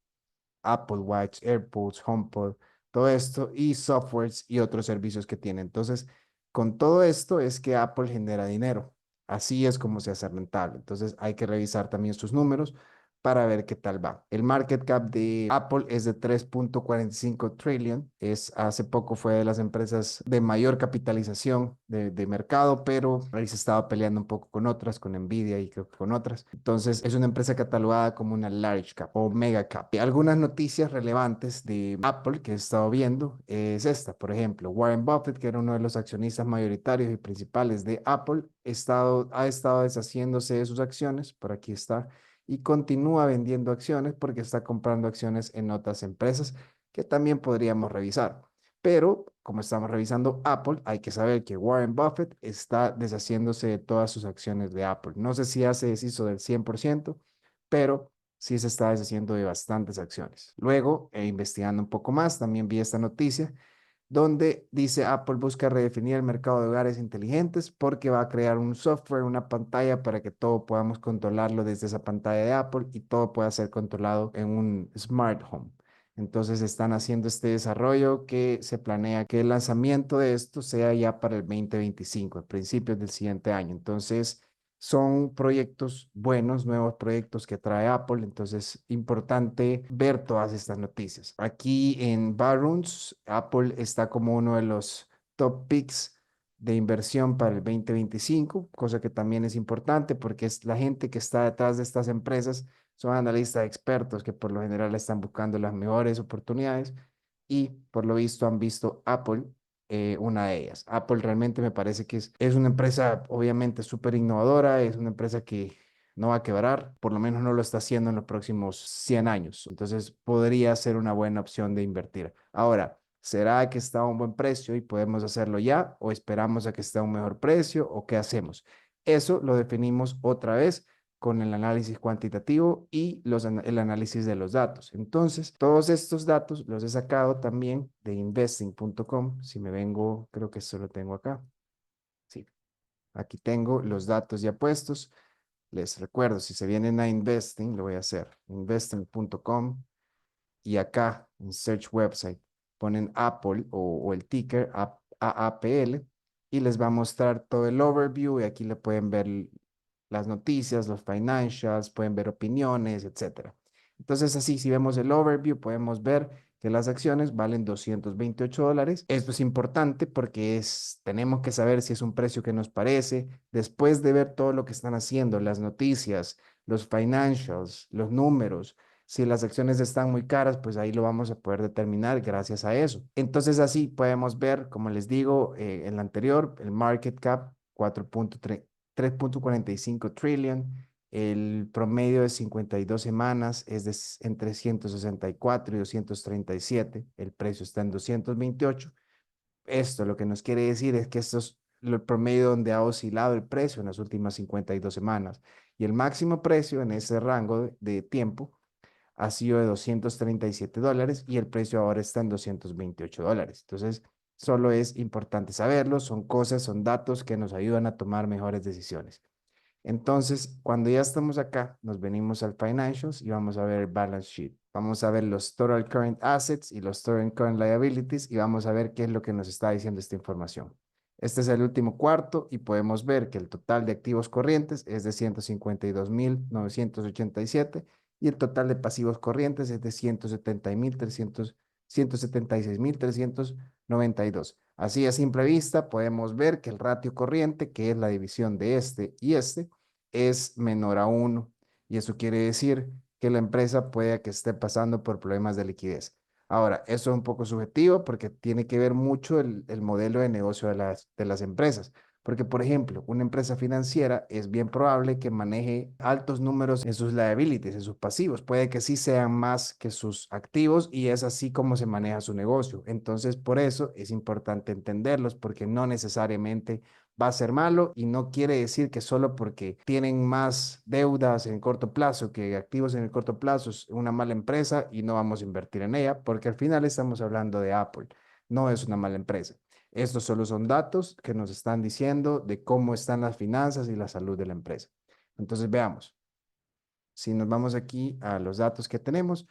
Apple Watch, AirPods, HomePod, todo esto, y softwares y otros servicios que tiene. Entonces, con todo esto es que Apple genera dinero. Así es como se hace rentable. Entonces, hay que revisar también sus números para ver qué tal va. El market cap de Apple es de 3.45 trillion. Hace poco fue de las empresas de mayor capitalización de mercado, pero ahí se estaba peleando un poco con otras, con Nvidia y creo que con otras. Entonces es una empresa catalogada como una large cap o mega cap. Algunas noticias relevantes de Apple que he estado viendo es esta, por ejemplo, Warren Buffett, que era uno de los accionistas mayoritarios y principales de Apple, ha estado deshaciéndose de sus acciones, por aquí está, y continúa vendiendo acciones porque está comprando acciones en otras empresas que también podríamos revisar. Pero como estamos revisando Apple, hay que saber que Warren Buffett está deshaciéndose de todas sus acciones de Apple. No sé si ya se deshizo del 100%, pero sí se está deshaciendo de bastantes acciones. Luego, investigando un poco más, también vi esta noticia donde dice Apple busca redefinir el mercado de hogares inteligentes porque va a crear un software, una pantalla para que todo podamos controlarlo desde esa pantalla de Apple y todo pueda ser controlado en un smart home. Entonces están haciendo este desarrollo que se planea que el lanzamiento de esto sea ya para el 2025, a principios del siguiente año. Entonces son proyectos buenos, nuevos proyectos que trae Apple, entonces importante ver todas estas noticias. Aquí en Barron's, Apple está como uno de los top picks de inversión para el 2025, cosa que también es importante porque es la gente que está detrás de estas empresas, son analistas expertos que por lo general están buscando las mejores oportunidades y por lo visto han visto Apple una de ellas. Apple realmente me parece que es una empresa obviamente súper innovadora, es una empresa que no va a quebrar, por lo menos no lo está haciendo en los próximos 100 años. Entonces podría ser una buena opción de invertir. Ahora, ¿será que está a un buen precio y podemos hacerlo ya o esperamos a que esté a un mejor precio o qué hacemos? Eso lo definimos otra vez con el análisis cuantitativo y el análisis de los datos. Entonces, todos estos datos los he sacado también de investing.com. Si me vengo, creo que esto lo tengo acá. Sí, aquí tengo los datos ya puestos. Les recuerdo, si se vienen a Investing, lo voy a hacer, investing.com y acá en Search Website ponen Apple o el ticker AAPL y les va a mostrar todo el overview y aquí le pueden ver las noticias, los financials, pueden ver opiniones, etcétera. Entonces así, si vemos el overview, podemos ver que las acciones valen $228. Esto es importante porque tenemos que saber si es un precio que nos parece. Después de ver todo lo que están haciendo, las noticias, los financials, los números, si las acciones están muy caras, pues ahí lo vamos a poder determinar gracias a eso. Entonces así podemos ver, como les digo, en la anterior, el market cap 3.45 trillion, el promedio de 52 semanas es entre 164 y 237, el precio está en 228. Esto lo que nos quiere decir es que esto es el promedio donde ha oscilado el precio en las últimas 52 semanas y el máximo precio en ese rango de tiempo ha sido de $237 y el precio ahora está en $228. Entonces, solo es importante saberlo, son cosas, son datos que nos ayudan a tomar mejores decisiones. Entonces, cuando ya estamos acá, nos venimos al Financials y vamos a ver el Balance Sheet. Vamos a ver los Total Current Assets y los Total Current Liabilities y vamos a ver qué es lo que nos está diciendo esta información. Este es el último cuarto y podemos ver que el total de activos corrientes es de 152.987 y el total de pasivos corrientes es de 176.392. Así a simple vista podemos ver que el ratio corriente, que es la división de este y este, es menor a 1 y eso quiere decir que la empresa puede que esté pasando por problemas de liquidez. Ahora, eso es un poco subjetivo porque tiene que ver mucho el modelo de negocio de las empresas. Porque, por ejemplo, una empresa financiera es bien probable que maneje altos números en sus liabilities, en sus pasivos. Puede que sí sean más que sus activos y es así como se maneja su negocio. Entonces, por eso es importante entenderlos porque no necesariamente va a ser malo y no quiere decir que solo porque tienen más deudas en corto plazo que activos en el corto plazo es una mala empresa y no vamos a invertir en ella porque al final estamos hablando de Apple. No es una mala empresa. Estos solo son datos que nos están diciendo de cómo están las finanzas y la salud de la empresa. Entonces veamos. Si nos vamos aquí a los datos que tenemos,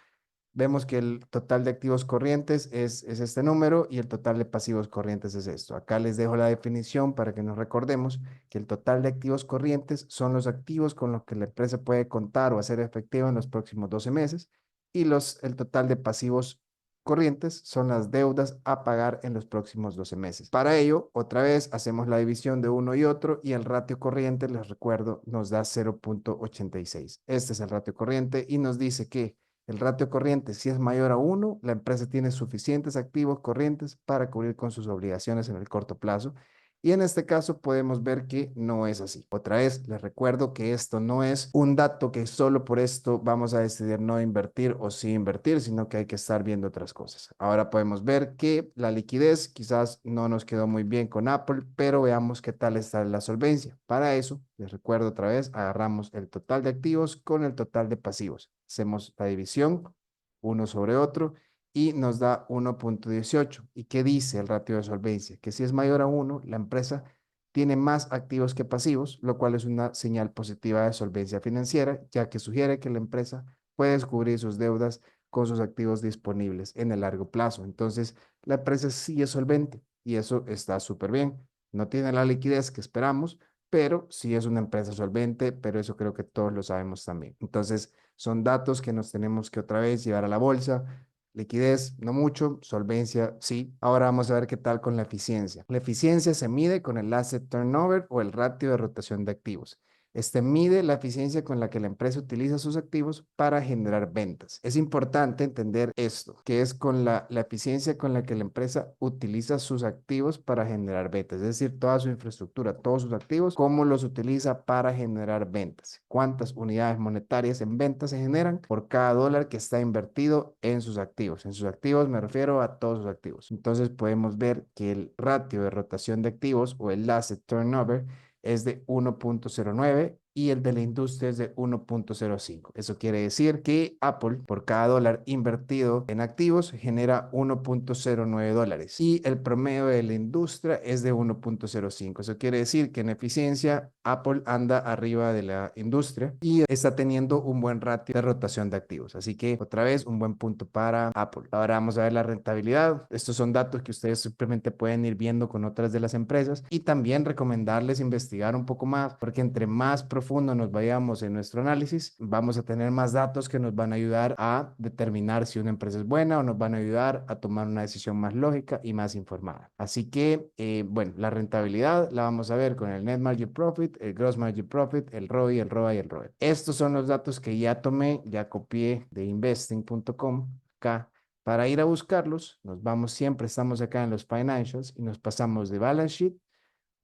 vemos que el total de activos corrientes es este número y el total de pasivos corrientes es esto. Acá les dejo la definición para que nos recordemos que el total de activos corrientes son los activos con los que la empresa puede contar o hacer efectivo en los próximos 12 meses y el total de pasivos corrientes son las deudas a pagar en los próximos 12 meses. Para ello, otra vez hacemos la división de uno y otro y el ratio corriente, les recuerdo, nos da 0.86. Este es el ratio corriente y nos dice que el ratio corriente, si es mayor a 1, la empresa tiene suficientes activos corrientes para cubrir con sus obligaciones en el corto plazo. Y en este caso podemos ver que no es así. Otra vez, les recuerdo que esto no es un dato que solo por esto vamos a decidir no invertir o sí invertir, sino que hay que estar viendo otras cosas. Ahora podemos ver que la liquidez quizás no nos quedó muy bien con Apple, pero veamos qué tal está la solvencia. Para eso, les recuerdo otra vez, agarramos el total de activos con el total de pasivos. Hacemos la división uno sobre otro y nos da 1.18. ¿Y qué dice el ratio de solvencia? Que si es mayor a 1, la empresa tiene más activos que pasivos, lo cual es una señal positiva de solvencia financiera, ya que sugiere que la empresa puede cubrir sus deudas con sus activos disponibles en el largo plazo. Entonces, la empresa sí es solvente y eso está súper bien. No tiene la liquidez que esperamos, pero sí es una empresa solvente, pero eso creo que todos lo sabemos también. Entonces, son datos que nos tenemos que otra vez llevar a la bolsa. Liquidez, no mucho. Solvencia, sí. Ahora vamos a ver qué tal con la eficiencia. La eficiencia se mide con el asset turnover o el ratio de rotación de activos. Este mide la eficiencia con la que la empresa utiliza sus activos para generar ventas. Es importante entender esto, que es con la eficiencia con la que la empresa utiliza sus activos para generar ventas, es decir, toda su infraestructura, todos sus activos, cómo los utiliza para generar ventas. Cuántas unidades monetarias en ventas se generan por cada dólar que está invertido en sus activos. En sus activos me refiero a todos sus activos. Entonces podemos ver que el ratio de rotación de activos o el asset turnover es de 1.09 y el de la industria es de 1.05. Eso quiere decir que Apple, por cada dólar invertido en activos, genera 1.09 dólares y el promedio de la industria es de 1.05. Eso quiere decir que en eficiencia Apple anda arriba de la industria y está teniendo un buen ratio de rotación de activos. Así que otra vez un buen punto para Apple. Ahora vamos a ver la rentabilidad. Estos son datos que ustedes simplemente pueden ir viendo con otras de las empresas y también recomendarles investigar un poco más porque entre más profundo nos vayamos en nuestro análisis, vamos a tener más datos que nos van a ayudar a determinar si una empresa es buena o nos van a ayudar a tomar una decisión más lógica y más informada. Así que, bueno, la rentabilidad la vamos a ver con el Net Margin Profit, el Gross Margin Profit, el ROI, el ROA y el ROE. Estos son los datos que ya tomé, ya copié de investing.com acá. Para ir a buscarlos, nos vamos siempre, estamos acá en los financials y nos pasamos de balance sheet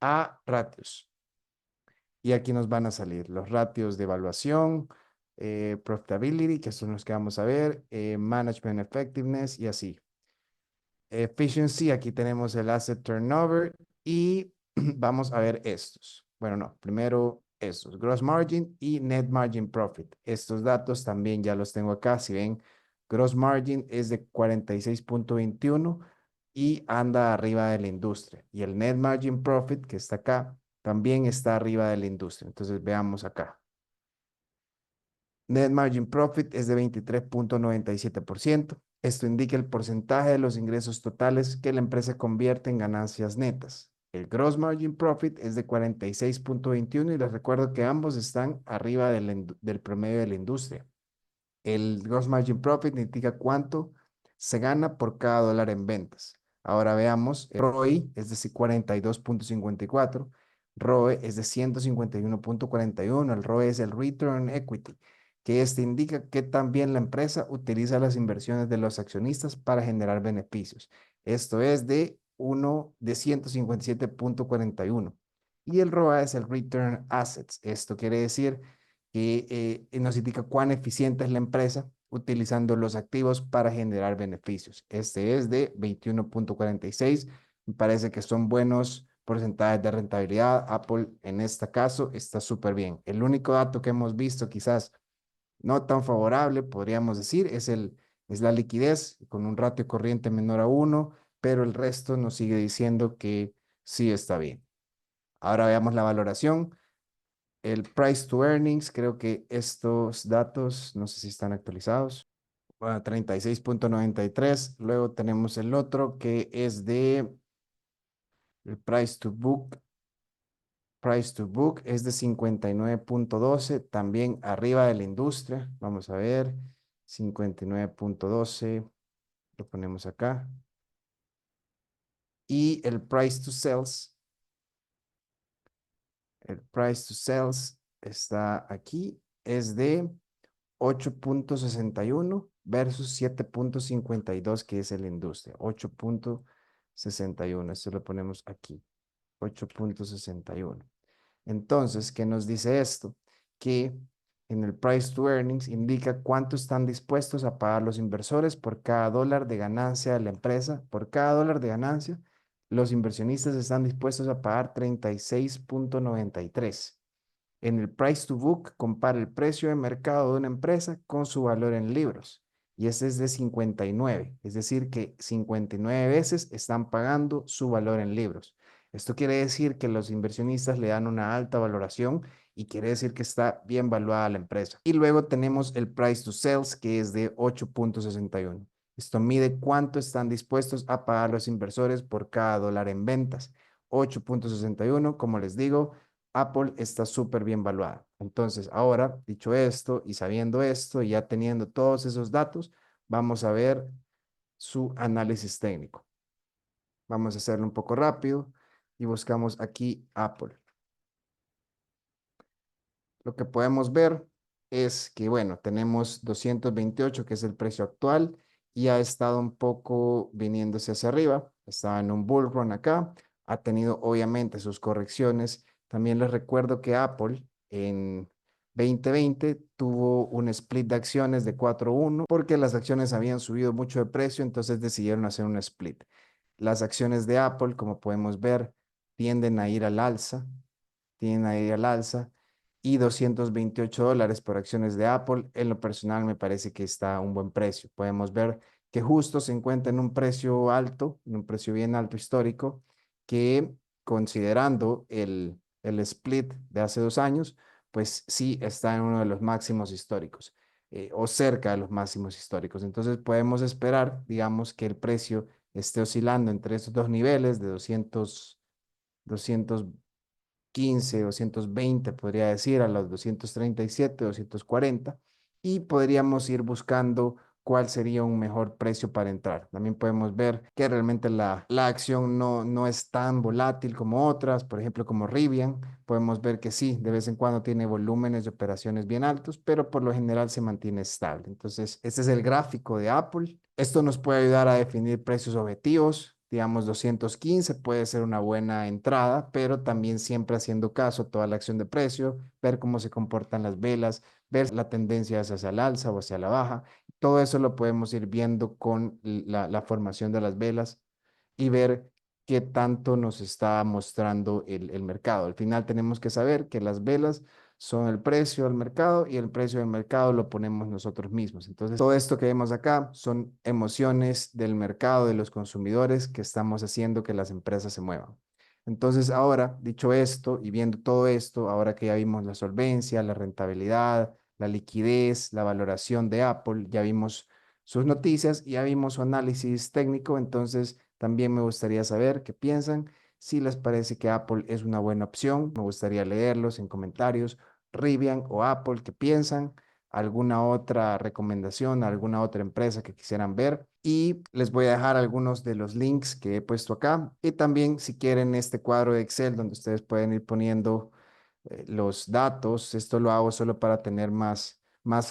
a ratios. Y aquí nos van a salir los ratios de evaluación, profitability, que son los que vamos a ver, management effectiveness y así. Efficiency, aquí tenemos el asset turnover y vamos a ver estos. Bueno, no, primero estos, gross margin y net margin profit. Estos datos también ya los tengo acá. Si ven, gross margin es de 46.21 y anda arriba de la industria. Y el net margin profit, que está acá, también está arriba de la industria. Entonces veamos acá. Net margin profit es de 23.97%. Esto indica el porcentaje de los ingresos totales que la empresa convierte en ganancias netas. El gross margin profit es de 46.21 y les recuerdo que ambos están arriba del promedio de la industria. El gross margin profit indica cuánto se gana por cada dólar en ventas. Ahora veamos, el ROI es de 42.54, ROE es de 151.41, el ROE es el Return on Equity, que este indica que también la empresa utiliza las inversiones de los accionistas para generar beneficios. Esto es de 157.41. Y el ROA es el Return Assets. Esto quiere decir que nos indica cuán eficiente es la empresa utilizando los activos para generar beneficios. Este es de 21.46. Me parece que son buenos porcentajes de rentabilidad. Apple en este caso está súper bien. El único dato que hemos visto quizás no tan favorable, podríamos decir, es la liquidez con un ratio corriente menor a 1, pero el resto nos sigue diciendo que sí está bien. Ahora veamos la valoración. El price to earnings, creo que estos datos, no sé si están actualizados. a 36.93. Luego tenemos el otro que es de el price to book. Price to book es de 59.12, también arriba de la industria. Vamos a ver, 59.12, lo ponemos acá. Y el price to sales está aquí, es de 8.61 versus 7.52 que es la industria. 8.61, esto lo ponemos aquí, 8.61. Entonces, ¿qué nos dice esto? Que en el price to earnings indica cuánto están dispuestos a pagar los inversores por cada dólar de ganancia de la empresa. Por cada dólar de ganancia, los inversionistas están dispuestos a pagar 36.93. En el price to book compara el precio de mercado de una empresa con su valor en libros. Y este es de 59, es decir, que 59 veces están pagando su valor en libros. Esto quiere decir que los inversionistas le dan una alta valoración y quiere decir que está bien valuada la empresa. Y luego tenemos el price to sales, que es de 8.61. Esto mide cuánto están dispuestos a pagar los inversores por cada dólar en ventas. 8.61, como les digo, Apple está súper bien valuada. Entonces, ahora, dicho esto y sabiendo esto y ya teniendo todos esos datos, vamos a ver su análisis técnico. Vamos a hacerlo un poco rápido y buscamos aquí Apple. Lo que podemos ver es que, bueno, tenemos 228, que es el precio actual, y ha estado un poco viniéndose hacia arriba. Estaba en un bull run acá. Ha tenido, obviamente, sus correcciones. También les recuerdo que Apple en 2020 tuvo un split de acciones de 4:1 porque las acciones habían subido mucho de precio, entonces decidieron hacer un split. Las acciones de Apple, como podemos ver, tienden a ir al alza, tienden a ir al alza y $228 por acciones de Apple. En lo personal me parece que está a un buen precio. Podemos ver que justo se encuentra en un precio alto, en un precio bien alto histórico, que considerando el split de hace 2 años, pues sí está en uno de los máximos históricos o cerca de los máximos históricos. Entonces podemos esperar, digamos, que el precio esté oscilando entre estos dos niveles de 215, 220, podría decir, a los 237, 240, y podríamos ir buscando cuál sería un mejor precio para entrar. También podemos ver que realmente la acción no es tan volátil como otras, por ejemplo, como Rivian. Podemos ver que sí, de vez en cuando tiene volúmenes de operaciones bien altos, pero por lo general se mantiene estable. Entonces, este es el gráfico de Apple. Esto nos puede ayudar a definir precios objetivos. Digamos, 215 puede ser una buena entrada, pero también siempre haciendo caso a toda la acción de precio, ver cómo se comportan las velas, ver la tendencia hacia el alza o hacia la baja. Todo eso lo podemos ir viendo con la formación de las velas y ver qué tanto nos está mostrando el mercado. Al final tenemos que saber que las velas son el precio del mercado y el precio del mercado lo ponemos nosotros mismos. Entonces, todo esto que vemos acá son emociones del mercado, de los consumidores, que estamos haciendo que las empresas se muevan. Entonces, ahora, dicho esto y viendo todo esto, ahora que ya vimos la solvencia, la rentabilidad, la liquidez, la valoración de Apple, ya vimos sus noticias y ya vimos su análisis técnico, entonces también me gustaría saber qué piensan, si les parece que Apple es una buena opción, me gustaría leerlos en comentarios. Rivian o Apple, ¿qué piensan? ¿Alguna otra recomendación, alguna otra empresa que quisieran ver? Y les voy a dejar algunos de los links que he puesto acá. Y también si quieren este cuadro de Excel donde ustedes pueden ir poniendo los datos, esto lo hago solo para tener más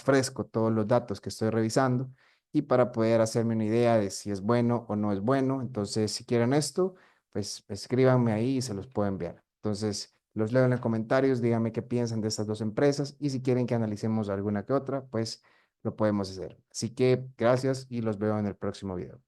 fresco todos los datos que estoy revisando y para poder hacerme una idea de si es bueno o no es bueno. Entonces, si quieren esto, pues escríbanme ahí y se los puedo enviar. Entonces, los leo en los comentarios, díganme qué piensan de estas dos empresas y si quieren que analicemos alguna que otra, pues lo podemos hacer. Así que gracias y los veo en el próximo video.